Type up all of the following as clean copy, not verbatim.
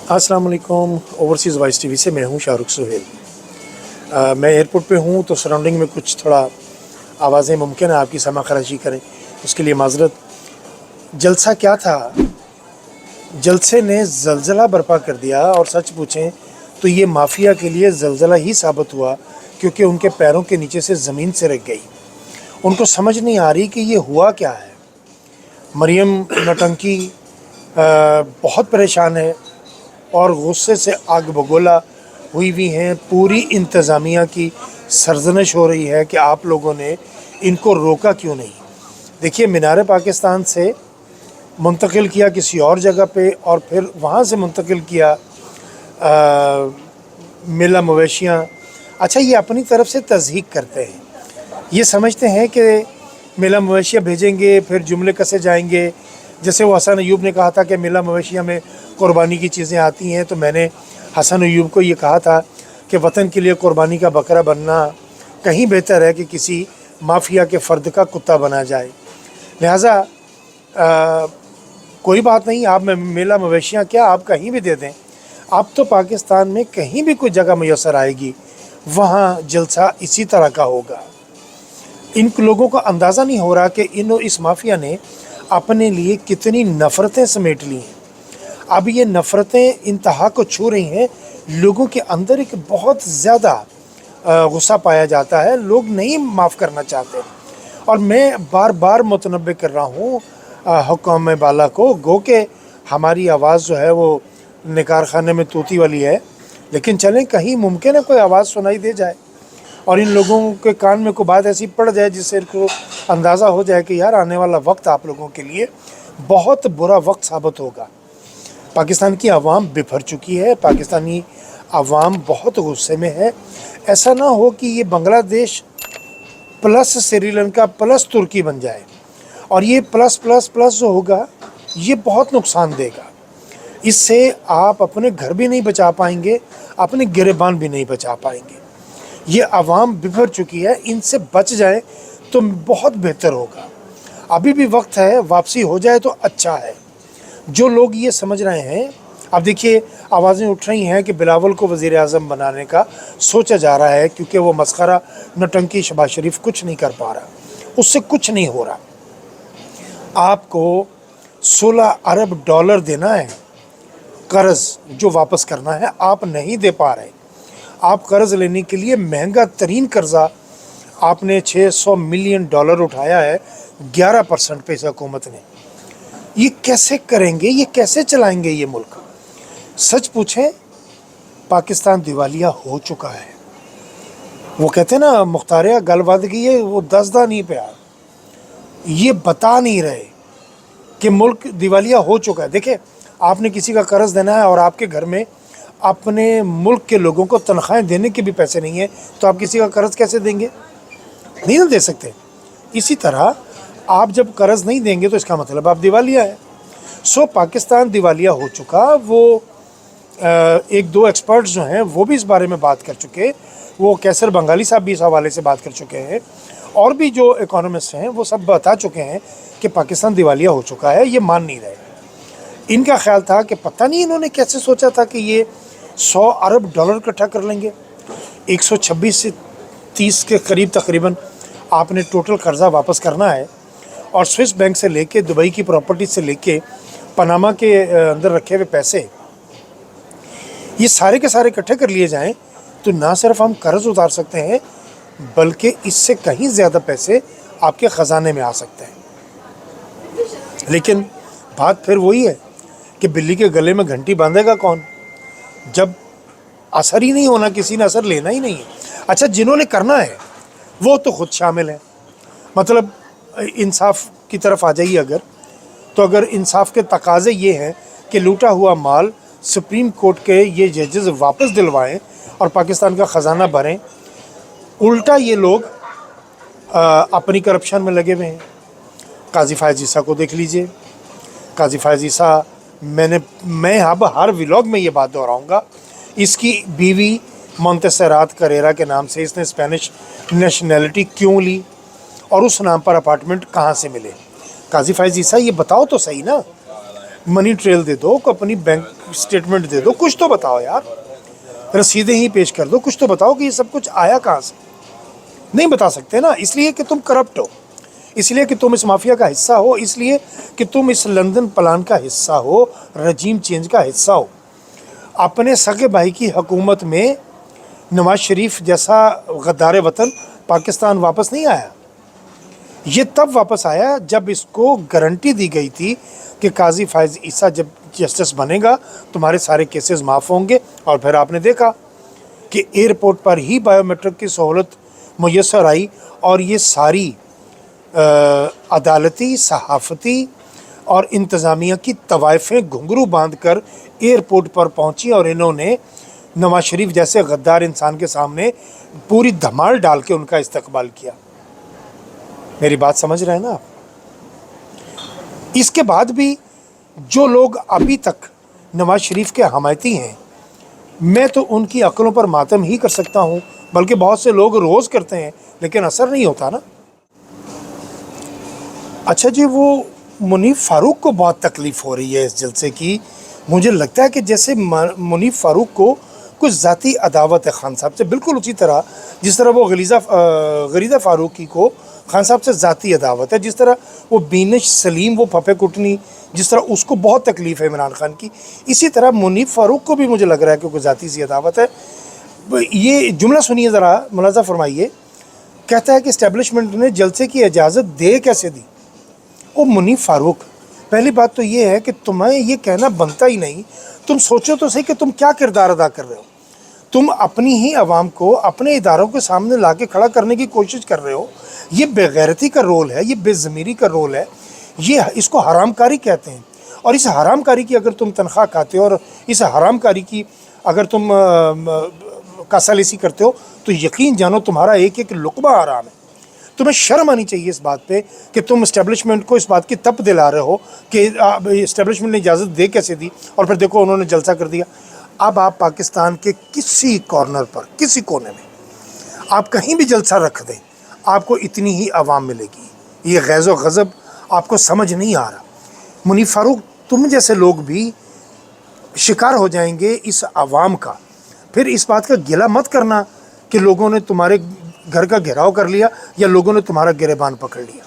अस्सलाम वालेकुम। Overseas voice TV से मैं हूं शाहरुख सुहेल। मैं एयरपोर्ट पे हूं तो सराउंडिंग में कुछ थोड़ा आवाज़ें मुमकिन है आपकी समा खराशी करें, उसके लिए माजरत। जलसा क्या था, जलसे ने जलजला बर्पा कर दिया। और सच पूछें तो ये माफिया के लिए जलजला ही साबित हुआ, क्योंकि उनके पैरों के नीचे से ज़मीन सिरक गई। उनको समझ नहीं आ रही कि ये हुआ क्या है। मरियम नौटंकी बहुत परेशान है और गुस्से से आग बगोला हुई भी हैं। पूरी इंतज़ामिया की सरजनश हो रही है कि आप लोगों ने इनको रोका क्यों नहीं। देखिए, मीनार पाकिस्तान से मुंतकिल किया किसी और जगह पे और फिर वहाँ से मुंतकिल किया मेला मवेशियाँ। अच्छा, ये अपनी तरफ से तज़हीक करते हैं, ये समझते हैं कि मेला मवेशियाँ भेजेंगे फिर जुमले कसे जाएंगे। जैसे वो हसन अयूब ने कहा था कि मेला मवेशियाँ में क़ुरबानी की चीज़ें आती हैं, तो मैंने हसन अयूब को ये कहा था कि वतन के लिए क़ुरबानी का बकरा बनना कहीं बेहतर है कि किसी माफिया के फ़र्द का कुत्ता बना जाए। लिहाजा कोई बात नहीं, आप मेला मवेशियाँ क्या आप कहीं भी दे दें, अब तो पाकिस्तान में कहीं भी कोई जगह मैसर आएगी वहाँ जलसा इसी तरह का होगा। इन लोगों का अंदाज़ा नहीं हो रहा कि इस माफिया ने अपने लिए कितनी नफ़रतें समेट ली हैं। अब ये नफ़रतें इंतहा को छू रही हैं। लोगों के अंदर एक बहुत ज़्यादा गुस्सा पाया जाता है, लोग नहीं माफ़ करना चाहते। और मैं बार बार मुतनब्बे कर रहा हूँ हुक्काम बाला को, गो के हमारी आवाज़ जो है वो निकार खाने में तूती वाली है, लेकिन चलें कहीं मुमकिन है कोई आवाज़ सुनाई दे जाए और इन लोगों के कान में कोई बात ऐसी पड़ जाए जिससे इनको अंदाज़ा हो जाए कि यार आने वाला वक्त आप लोगों के लिए बहुत बुरा वक्त साबित होगा। पाकिस्तान की आवाम बिफर चुकी है, पाकिस्तानी आवाम बहुत गुस्से में है। ऐसा ना हो कि ये बांग्लादेश प्लस श्रीलंका प्लस तुर्की बन जाए, और ये प्लस प्लस प्लस जो होगा ये बहुत नुकसान देगा। इससे आप अपने घर भी नहीं बचा पाएंगे, अपने गिरबान भी नहीं बचा पाएंगे। ये आवाम बिफर चुकी है, इनसे बच जाए तो बहुत बेहतर होगा। अभी भी वक्त है, वापसी हो जाए तो अच्छा है। जो लोग ये समझ रहे हैं, अब देखिए आवाज़ें उठ रही हैं कि बिलावल को वज़ीर आज़म बनाने का सोचा जा रहा है, क्योंकि वो मस्खरा नौटंकी शहबाज शरीफ कुछ नहीं कर पा रहा, उससे कुछ नहीं हो रहा। आपको 16 अरब डॉलर देना है कर्ज़ जो वापस करना है, आप नहीं दे पा रहे। आप कर्ज़ लेने के लिए महंगा तरीन कर्ज़ा आपने 600 मिलियन डॉलर उठाया है 11% पे इस हुकूमत ने। ये कैसे करेंगे, ये कैसे चलाएंगे ये मुल्क? सच पूछें, पाकिस्तान दिवालिया हो चुका है। वो कहते हैं ना, मुख्तारिया गलबदगी है वो दसदा नहीं प्यार। ये बता नहीं रहे कि मुल्क दिवालिया हो चुका है। देखें, आपने किसी का कर्ज़ देना है और आपके घर में अपने मुल्क के लोगों को तनख्वाहें देने के भी पैसे नहीं है, तो आप किसी का कर्ज़ कैसे देंगे? नहीं ना दे सकते। इसी तरह आप जब कर्ज़ नहीं देंगे तो इसका मतलब आप दिवालिया है। सो पाकिस्तान दिवालिया हो चुका। वो एक दो एक्सपर्ट्स जो हैं वो भी इस बारे में बात कर चुके, वो कैसर बंगाली साहब भी इस हवाले से बात कर चुके हैं, और भी जो इकोनॉमिस्ट हैं वो सब बता चुके हैं कि पाकिस्तान दिवालिया हो चुका है। ये मान नहीं रहे। इनका ख्याल था कि पता नहीं इन्होंने कैसे सोचा था कि ये 100 अरब डॉलर इकट्ठा कर लेंगे। 126 से 30 के करीब तकरीबन आपने टोटल कर्ज़ा वापस करना है, और स्विस बैंक से लेके दुबई की प्रॉपर्टी से लेके पनामा के अंदर रखे हुए पैसे, ये सारे के सारे इकट्ठे कर लिए जाएं तो ना सिर्फ हम कर्ज़ उतार सकते हैं, बल्कि इससे कहीं ज़्यादा पैसे आपके ख़जाने में आ सकते हैं। लेकिन बात फिर वही है कि बिल्ली के गले में घंटी बांधेगा कौन, जब असर ही नहीं होना, किसी ने असर लेना ही नहीं है। अच्छा, जिन्होंने करना है वो तो ख़ुद शामिल हैं। मतलब इंसाफ की तरफ आ जाइए अगर, तो अगर इंसाफ के तकाज़े ये हैं कि लूटा हुआ माल सुप्रीम कोर्ट के ये जजेस वापस दिलवाएं और पाकिस्तान का ख़जाना भरें, उल्टा ये लोग अपनी करप्शन में लगे हुए हैं। काजी फ़ायज़ ईसा को देख लीजिए। काजी फ़ायज़ ईसा, मैं अब हर व्लॉग में ये बात दोहराऊँगा, इसकी बीवी मोंतेसेरात करेरा के नाम से इसने स्पेनिश नेशनैलिटी क्यों ली, और उस नाम पर अपार्टमेंट कहाँ से मिले? काजी फ़ायज़ ईसा, ये बताओ तो सही ना। منی ٹریل دے دو، اپنی بینک سٹیٹمنٹ دے دو، کچھ تو بتاؤ یار، رسیدیں ہی پیش کر دو، کچھ تو بتاؤ کہ یہ سب کچھ آیا کہاں سے۔ نہیں بتا سکتے نا، اس لیے کہ تم کرپٹ ہو، اس لیے کہ تم اس مافیا کا حصہ ہو، اس لیے کہ تم اس لندن پلان کا حصہ ہو، رجیم چینج کا حصہ ہو۔ اپنے سگے بھائی کی حکومت میں نواز شریف جیسا غدار وطن پاکستان واپس نہیں آیا۔ یہ تب واپس آیا جب اس کو گارنٹی دی گئی تھی کہ قاضی فائز عیسیٰ جب جسٹس بنے گا تمہارے سارے کیسز معاف ہوں گے، اور پھر آپ نے دیکھا کہ ایئرپورٹ پر ہی بائیو میٹرک کی سہولت میسر آئی، اور یہ ساری عدالتی، صحافتی اور انتظامیہ کی طوائفیں گھنگرو باندھ کر ایئرپورٹ پر پہنچی، اور انہوں نے نواز شریف جیسے غدار انسان کے سامنے پوری دھمال ڈال کے ان کا استقبال کیا۔ میری بات سمجھ رہے ہیں نا آپ؟ اس کے بعد بھی جو لوگ ابھی تک نواز شریف کے حمایتی ہیں، میں تو ان کی عقلوں پر ماتم ہی کر سکتا ہوں، بلکہ بہت سے لوگ روز کرتے ہیں لیکن اثر نہیں ہوتا نا۔ اچھا جی، وہ منیف فاروق کو بہت تکلیف ہو رہی ہے اس جلسے کی۔ مجھے لگتا ہے کہ جیسے منیف فاروق کو کچھ ذاتی عداوت ہے خان صاحب سے، بالکل اسی طرح جس طرح وہ غریدہ فاروقی کو خان صاحب سے ذاتی عداوت ہے، جس طرح وہ بینش سلیم، وہ پھپے کٹنی، جس طرح اس کو بہت تکلیف ہے عمران خان کی، اسی طرح منیف فاروق کو بھی مجھے لگ رہا ہے کہ کوئی ذاتی سی عداوت ہے۔ یہ جملہ سنیے ذرا، ملاحظہ فرمائیے۔ کہتا ہے کہ اسٹیبلشمنٹ نے جلسے کی اجازت دے کیسے دی؟ او منیف فاروق، پہلی بات تو یہ ہے کہ تمہیں یہ کہنا بنتا ہی نہیں۔ تم سوچو تو صحیح کہ تم کیا کردار ادا کر رہے ہو۔ تم اپنی ہی عوام کو اپنے اداروں کے سامنے لا کے کھڑا کرنے کی کوشش کر رہے ہو۔ یہ بے غیرتی کا رول ہے، یہ بے ضمیری کا رول ہے، یہ اس کو حرام کاری کہتے ہیں۔ اور اس حرام کاری کی اگر تم تنخواہ کھاتے ہو، اور اس حرام کاری کی اگر تم کاسالیسی کرتے ہو، تو یقین جانو تمہارا ایک ایک لقمہ حرام ہے۔ تمہیں شرم آنی چاہیے اس بات پہ کہ تم اسٹیبلشمنٹ کو اس بات کی تپ دلا رہے ہو کہ اسٹیبلشمنٹ نے اجازت دے کیسے دی، اور پھر دیکھو انہوں نے جلسہ کر دیا۔ اب آپ پاکستان کے کسی کارنر پر، کسی کونے میں آپ کہیں بھی جلسہ رکھ دیں، آپ کو اتنی ہی عوام ملے گی۔ یہ غیظ و غضب آپ کو سمجھ نہیں آ رہا۔ منیف فاروق، تم جیسے لوگ بھی شکار ہو جائیں گے اس عوام کا۔ پھر اس بات کا گلہ مت کرنا کہ لوگوں نے تمہارے گھر کا گھیراؤ کر لیا یا لوگوں نے تمہارا گریبان پکڑ لیا۔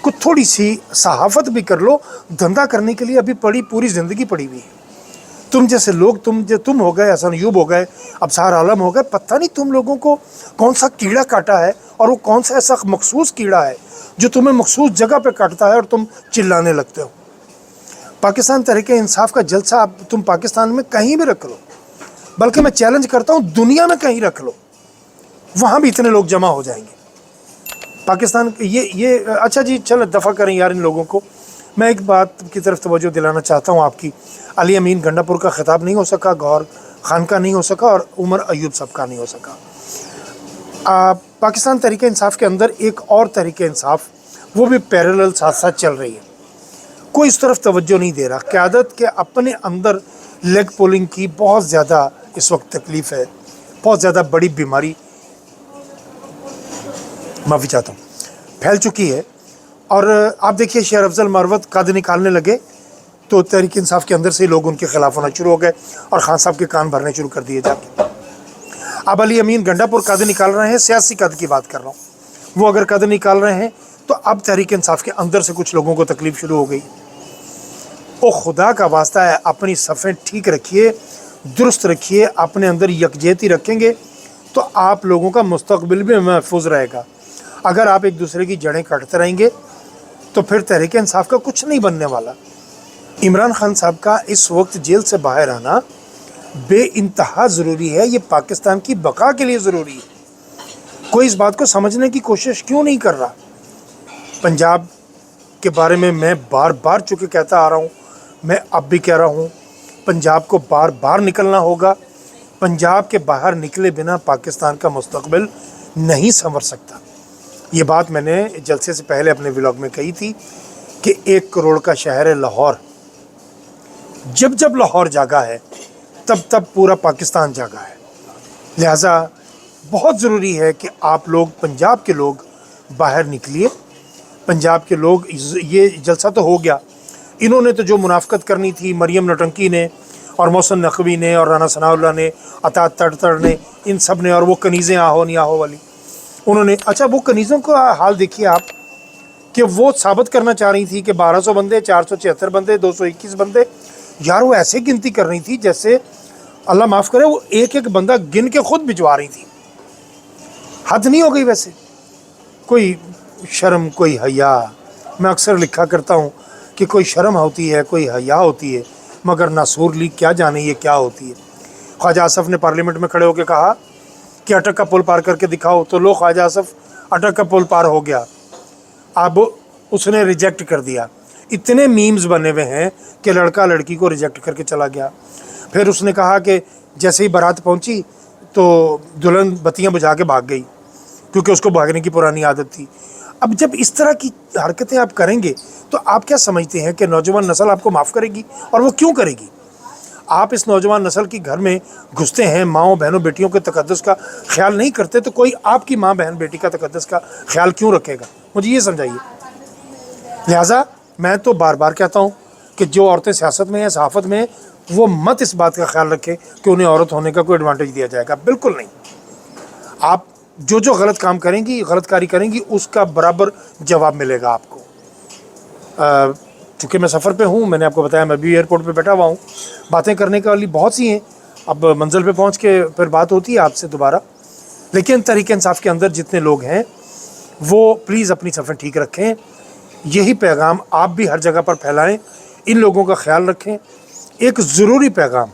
کچھ تھوڑی سی صحافت بھی کر لو، دھندا کرنے کے لیے ابھی پوری زندگی پڑی ہوئی ہے۔ تم جیسے لوگ، تم ہو گئے حسن ایوب ہو گئے، ابصار عالم ہو گئے، پتہ نہیں تم لوگوں کو کون سا کیڑا کاٹا ہے، اور وہ کون سا ایسا مخصوص کیڑا ہے جو تمہیں مخصوص جگہ پہ کاٹتا ہے اور تم چلانے لگتے ہو۔ پاکستان تحریک انصاف کا جلسہ اب تم پاکستان میں کہیں بھی رکھ لو، بلکہ میں چیلنج کرتا ہوں دنیا میں کہیں رکھ لو، وہاں بھی اتنے لوگ جمع ہو جائیں گے۔ پاکستان یہ اچھا جی، چلو دفع کریں یار ان لوگوں کو۔ میں ایک بات کی طرف توجہ دلانا چاہتا ہوں آپ کی۔ علی امین گنڈا پور کا خطاب نہیں ہو سکا، گور خان کا نہیں ہو سکا، اور عمر ایوب صاحب کا نہیں ہو سکا۔ پاکستان تحریک انصاف کے اندر ایک اور تحریک انصاف، وہ بھی پیرالل ساتھ ساتھ چل رہی ہے، کوئی اس طرف توجہ نہیں دے رہا۔ قیادت کے اپنے اندر لیگ پولنگ کی بہت زیادہ اس وقت تکلیف ہے، بہت زیادہ بڑی بیماری، معافی چاہتا ہوں، پھیل چکی ہے۔ اور آپ دیکھیے شیر افضل مروت قد نکالنے لگے تو تحریک انصاف کے اندر سے لوگ ان کے خلاف ہونا شروع ہو گئے، اور خان صاحب کے کان بھرنے شروع کر دیے جا کے۔ اب علی امین گنڈا پور قد نکال رہے ہیں، سیاسی قد کی بات کر رہا ہوں، وہ اگر قد نکال رہے ہیں تو اب تحریک انصاف کے اندر سے کچھ لوگوں کو تکلیف شروع ہو گئی۔ او خدا کا واسطہ ہے، اپنی صفیں ٹھیک رکھیے، درست رکھیے، اپنے اندر یکجہتی رکھیں گے تو آپ لوگوں کا مستقبل بھی محفوظ رہے گا۔ اگر آپ ایک دوسرے کی جڑیں کاٹتے رہیں گے تو پھر تحریک انصاف کا کچھ نہیں بننے والا۔ عمران خان صاحب کا اس وقت جیل سے باہر آنا بے انتہا ضروری ہے، یہ پاکستان کی بقا کے لیے ضروری ہے۔ کوئی اس بات کو سمجھنے کی کوشش کیوں نہیں کر رہا؟ پنجاب کے بارے میں بار بار چونکہ کہتا آ رہا ہوں، میں اب بھی کہہ رہا ہوں، پنجاب کو بار بار نکلنا ہوگا۔ پنجاب کے باہر نکلے بنا پاکستان کا مستقبل نہیں سنور سکتا۔ یہ بات میں نے جلسے سے پہلے اپنے ولاگ میں کہی تھی کہ 1 کروڑ کا شہر ہے لاہور، جب لاہور جاگا ہے تب پورا پاکستان جاگا ہے۔ لہٰذا بہت ضروری ہے کہ آپ لوگ، پنجاب کے لوگ باہر نکلیے۔ پنجاب کے لوگ، یہ جلسہ تو ہو گیا इन्होंने तो जो मुनाफकत करनी थी, मरियम नौटंकी ने और मोहसिन नकवी ने और राना सनाउल्लाह ने, अता तड़तड़ ने, इन सब ने, और वो कनीज़ें आहो नहीं आहो वाली उन्होंने। अच्छा, वो कनीज़ों का हाल देखिए आप कि वो साबित करना चाह रही थी कि 1200 बंदे, 476 बंदे, 221 बंदे। यार वो ऐसे गिनती कर रही थी जैसे अल्लाह माफ़ करे वो एक एक बंदा गिन के खुद भिजवा रही थी। हद नहीं हो गई वैसे? कोई शर्म, कोई हया। मैं अक्सर लिखा करता हूँ कि कोई शर्म होती है, कोई हया होती है, मगर नासूर लीग क्या जाने ये क्या होती है। ख्वाजा आसफ़ ने पार्लियामेंट में खड़े होकर कहा कि अटक का पुल पार करके दिखाओ, तो लो ख्वाजा आसफ़ अटक का पुल पार हो गया। अब उसने रिजेक्ट कर दिया। इतने मीम्स बने हुए हैं कि लड़का लड़की को रिजेक्ट करके चला गया। फिर उसने कहा कि जैसे ही बारात पहुंची तो दुल्हन बत्तियां बुझा के भाग गई, क्योंकि उसको भागने की पुरानी आदत थी। अब जब इस तरह की हरकतें आप करेंगे तो आप क्या समझते हैं कि नौजवान नस्ल आपको माफ़ करेगी? और वो क्यों करेगी? आप इस नौजवान नस्ल की घर में घुसते हैं, माँओं बहनों बेटियों के तकद्दुस का ख्याल नहीं करते, तो कोई आपकी माँ बहन बेटी का तकद्दुस का ख्याल क्यों रखेगा? मुझे ये समझाइए। लिहाजा मैं तो बार बार कहता हूँ कि जो औरतें सियासत में हैं, सहाफ़त में हैं, वो मत इस बात का ख्याल रखें कि उन्हें औरत होने का कोई एडवांटेज दिया जाएगा। बिल्कुल नहीं। आप जो जो गलत काम करेंगी, गलतकारी करेंगी, उसका बराबर जवाब मिलेगा आपको। चूँकि मैं सफ़र पे हूँ, मैंने आपको बताया मैं भी एयरपोर्ट पे बैठा हुआ हूँ। बातें करने के वाली बहुत सी हैं। अब मंजिल पे पहुँच के फिर बात होती है आपसे दोबारा। लेकिन तहरीक इंसाफ के अंदर जितने लोग हैं वो प्लीज़ अपनी सफ़र ठीक रखें। यही पैगाम आप भी हर जगह पर फैलाएं, इन लोगों का ख्याल रखें। एक ज़रूरी पैगाम,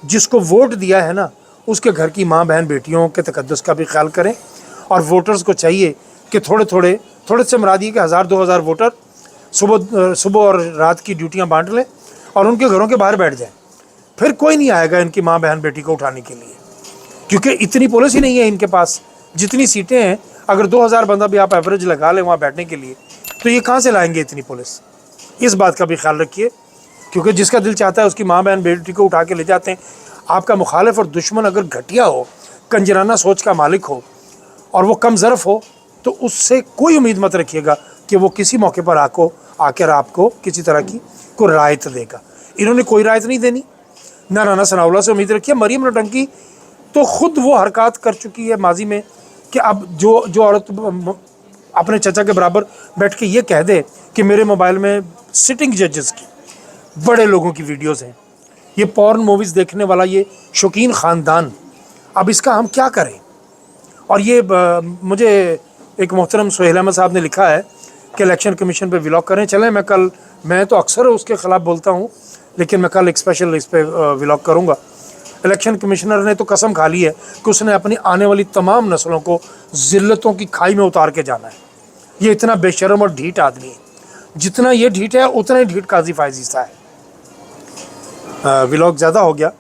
जिसको वोट दिया है ना, उसके घर की माँ बहन बेटियों के तकद्दुस का भी ख्याल करें। और वोटर्स को चाहिए कि थोड़े से मरा दिए कि 1000-2000 वोटर सुबह और रात की ड्यूटियाँ बांट लें और उनके घरों के बाहर बैठ जाएं। फिर कोई नहीं आएगा इनकी माँ बहन बेटी को उठाने के लिए, क्योंकि इतनी पुलिस ही नहीं है इनके पास। जितनी सीटें हैं, अगर 2000 बंदा भी आप एवरेज लगा लें वहाँ बैठने के लिए, तो ये कहाँ से लाएंगे इतनी पुलिस? इस बात का भी ख्याल रखिए, क्योंकि जिसका दिल चाहता है उसकी माँ बहन बेटी को उठा के ले जाते हैं। आपका मुखालिफ और दुश्मन अगर घटिया हो, कंजराना सोच का मालिक हो और वो कम ज़रफ़ हो, तो उससे कोई उम्मीद मत रखिएगा कि वो किसी मौके पर आकर आपको किसी तरह की कोई रायत देगा। इन्होंने कोई रायत नहीं देनी। ना राना सनाउल्लाह से उम्मीद रखिए। मरियम नौटंकी तो ख़ुद वो हरकत कर चुकी है माजी में कि अब जो औरत अपने चचा के बराबर बैठ के ये कह दे कि मेरे मोबाइल में सिटिंग जजेस की, बड़े लोगों की वीडियोस हैं, ये पॉर्न मूवीज़ देखने वाला ये शौकीन ख़ानदान, अब इसका हम क्या करें? और ये मुझे एक मोहतरम सुहेल अहमद साहब ने लिखा है कि इलेक्शन कमीशन पे व्लॉग करें। चलें, मैं तो अक्सर उसके ख़िलाफ़ बोलता हूँ, लेकिन मैं कल एक स्पेशल इस पर व्लॉग करूँगा। इलेक्शन कमिश्नर ने तो कसम खा ली है कि उसने अपनी आने वाली तमाम नस्लों को ज़िल्लतों की खाई में उतार के जाना है। ये इतना बेशर्म और ढीठ आदमी है। जितना ये ढीठ है उतना ही ढीठ काजी फायज़ ईसा है। व्लॉग ज़्यादा हो गया,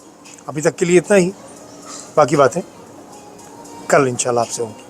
अभी तक के लिए इतना ही। बाकी बातें कल इंशाल्लाह आपसे होंगी।